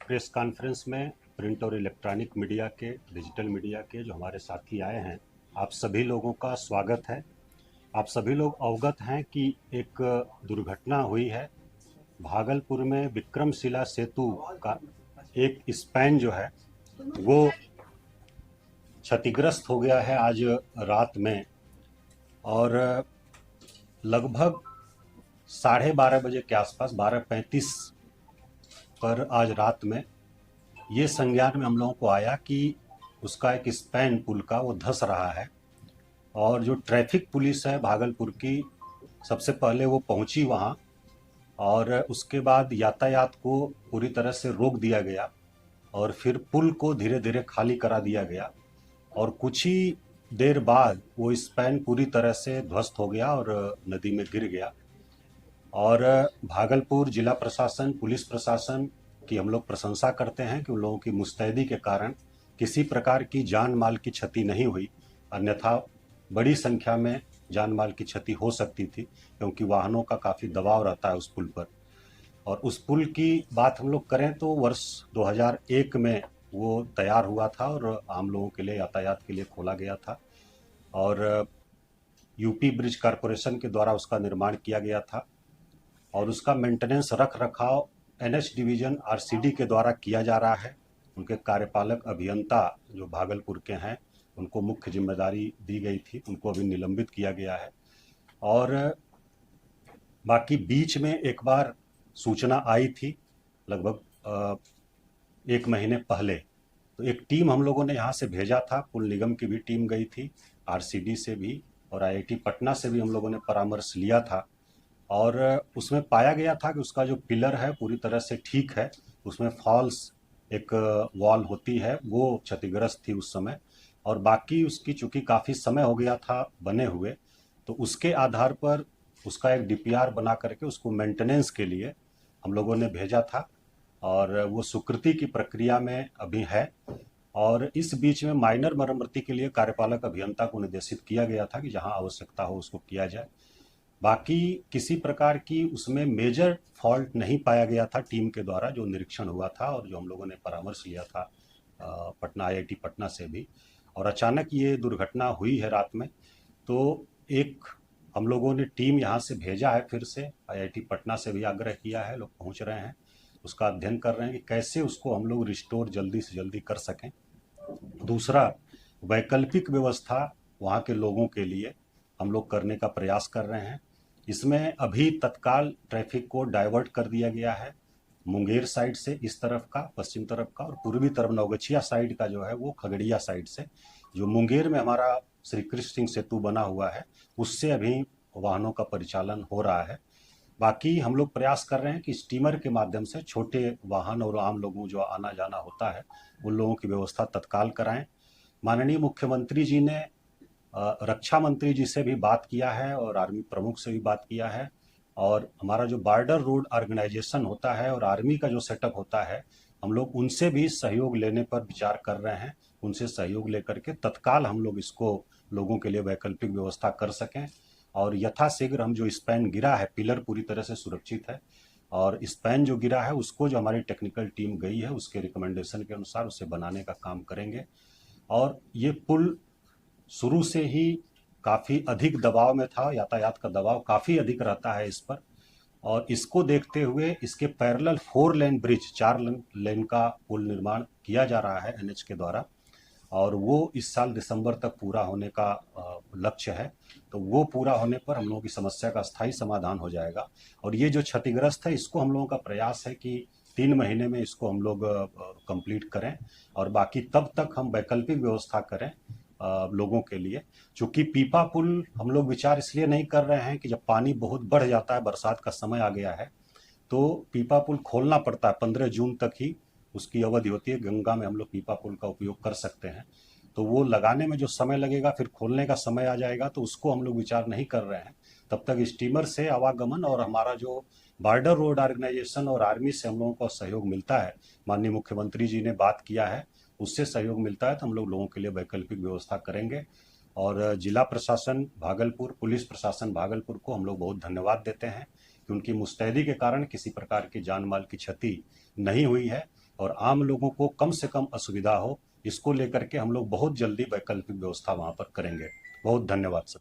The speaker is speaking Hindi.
प्रेस कॉन्फ्रेंस में प्रिंट और इलेक्ट्रॉनिक मीडिया के, डिजिटल मीडिया के जो हमारे साथी आए हैं, आप सभी लोगों का स्वागत है। आप सभी लोग अवगत हैं कि एक दुर्घटना हुई है। भागलपुर में विक्रमशिला सेतु का एक स्पैन जो है वो क्षतिग्रस्त हो गया है आज रात में। और लगभग 12:30 बजे के आसपास, 12:35 पर आज रात में ये संज्ञान में हम लोगों को आया कि उसका एक स्पैन पुल का वो धंस रहा है। और जो ट्रैफिक पुलिस है भागलपुर की, सबसे पहले वो पहुंची वहाँ, और उसके बाद यातायात को पूरी तरह से रोक दिया गया और फिर पुल को धीरे धीरे खाली करा दिया गया। और कुछ ही देर बाद वो स्पैन पूरी तरह से ध्वस्त हो गया और नदी में गिर गया। और भागलपुर जिला प्रशासन, पुलिस प्रशासन की हम लोग प्रशंसा करते हैं कि उन लोगों की मुस्तैदी के कारण किसी प्रकार की जान माल की क्षति नहीं हुई, अन्यथा बड़ी संख्या में जान माल की क्षति हो सकती थी, क्योंकि वाहनों का काफ़ी दबाव रहता है उस पुल पर। और उस पुल की बात हम लोग करें तो वर्ष 2001 में वो तैयार हुआ था और आम लोगों के लिए, यातायात के लिए खोला गया था। और यूपी ब्रिज कॉरपोरेशन के द्वारा उसका निर्माण किया गया था और उसका मेंटेनेंस, रख रखाव एनएच डिवीजन आरसीडी के द्वारा किया जा रहा है। उनके कार्यपालक अभियंता जो भागलपुर के हैं, उनको मुख्य जिम्मेदारी दी गई थी, उनको अभी निलंबित किया गया है। और बाकी बीच में एक बार सूचना आई थी, लगभग 1 महीने पहले, तो एक टीम हम लोगों ने यहाँ से भेजा था, पुल निगम की भी टीम गई थी, आरसीडी से भी और आईआईटी पटना से भी हम लोगों ने परामर्श लिया था। और उसमें पाया गया था कि उसका जो पिलर है पूरी तरह से ठीक है, उसमें फॉल्स एक वॉल होती है वो क्षतिग्रस्त थी उस समय। और बाकी उसकी चूंकि काफ़ी समय हो गया था बने हुए, तो उसके आधार पर उसका एक डीपीआर बना करके उसको मेंटेनेंस के लिए हम लोगों ने भेजा था और वो स्वीकृति की प्रक्रिया में अभी है। और इस बीच में माइनर मरम्मती के लिए कार्यपालक अभियंता को निर्देशित किया गया था कि जहां आवश्यकता हो उसको किया जाए। बाकी किसी प्रकार की उसमें मेजर फॉल्ट नहीं पाया गया था टीम के द्वारा, जो निरीक्षण हुआ था और जो हम लोगों ने परामर्श लिया था पटना, आईआईटी पटना से भी। और अचानक ये दुर्घटना हुई है रात में, तो एक हम लोगों ने टीम यहाँ से भेजा है, फिर से आईआईटी पटना से भी आग्रह किया है, लोग पहुँच रहे हैं, उसका अध्ययन कर रहे हैं कि कैसे उसको हम लोग रिस्टोर जल्दी से जल्दी कर सकें। दूसरा, वैकल्पिक व्यवस्था वहाँ के लोगों के लिए हम लोग करने का प्रयास कर रहे हैं। इसमें अभी तत्काल ट्रैफिक को डाइवर्ट कर दिया गया है, मुंगेर साइड से इस तरफ का, पश्चिम तरफ का, और पूर्वी तरफ नवगछिया साइड का जो है वो खगड़िया साइड से। जो मुंगेर में हमारा श्री कृष्ण सिंह सेतु बना हुआ है, उससे अभी वाहनों का परिचालन हो रहा है। बाकी हम लोग प्रयास कर रहे हैं कि स्टीमर के माध्यम से छोटे वाहन और आम लोगों जो आना जाना होता है उन लोगों की व्यवस्था तत्काल कराएं। माननीय मुख्यमंत्री जी ने रक्षा मंत्री जी से भी बात किया है और आर्मी प्रमुख से भी बात किया है। और हमारा जो बॉर्डर रोड ऑर्गेनाइजेशन होता है और आर्मी का जो सेटअप होता है, हम लोग उनसे भी सहयोग लेने पर विचार कर रहे हैं। उनसे सहयोग लेकर के तत्काल हम लोग इसको लोगों के लिए वैकल्पिक व्यवस्था कर सकें। और यथाशीघ्र हम जो स्पैन गिरा है, पिलर पूरी तरह से सुरक्षित है, और स्पैन जो गिरा है उसको जो हमारी टेक्निकल टीम गई है उसके रिकमेंडेशन के अनुसार उसे बनाने का काम करेंगे। और ये पुल शुरू से ही काफ़ी अधिक दबाव में था, यातायात का दबाव काफ़ी अधिक रहता है इस पर। और इसको देखते हुए इसके पैरेलल 4 लेन ब्रिज, 4 लेन का पुल निर्माण किया जा रहा है एनएच के द्वारा, और वो इस साल दिसंबर तक पूरा होने का लक्ष्य है। तो वो पूरा होने पर हम लोगों की समस्या का स्थायी समाधान हो जाएगा। और ये जो क्षतिग्रस्त है, इसको हम लोगों का प्रयास है कि 3 महीने में इसको हम लोग कंप्लीट करें, और बाकी तब तक हम वैकल्पिक व्यवस्था करें लोगों के लिए। चूंकि पीपा पुल हम लोग विचार इसलिए नहीं कर रहे हैं कि जब पानी बहुत बढ़ जाता है, बरसात का समय आ गया है, तो पीपा पुल खोलना पड़ता है, 15 जून तक ही उसकी अवधि होती है। गंगा में हम लोग पीपा पुल का उपयोग कर सकते हैं, तो वो लगाने में जो समय लगेगा, फिर खोलने का समय आ जाएगा, तो उसको हम लोग विचार नहीं कर रहे हैं। तब तक स्टीमर से आवागमन और हमारा जो बॉर्डर रोड ऑर्गेनाइजेशन और आर्मी से हम लोगों को सहयोग मिलता है, माननीय मुख्यमंत्री जी ने बात किया है, उससे सहयोग मिलता है, तो हम लोग लोगों के लिए वैकल्पिक व्यवस्था करेंगे। और जिला प्रशासन भागलपुर, पुलिस प्रशासन भागलपुर को हम लोग बहुत धन्यवाद देते हैं कि उनकी मुस्तैदी के कारण किसी प्रकार की जान माल की क्षति नहीं हुई है। और आम लोगों को कम से कम असुविधा हो, इसको लेकर के हम लोग बहुत जल्दी वैकल्पिक व्यवस्था वहां पर करेंगे। बहुत धन्यवाद सर।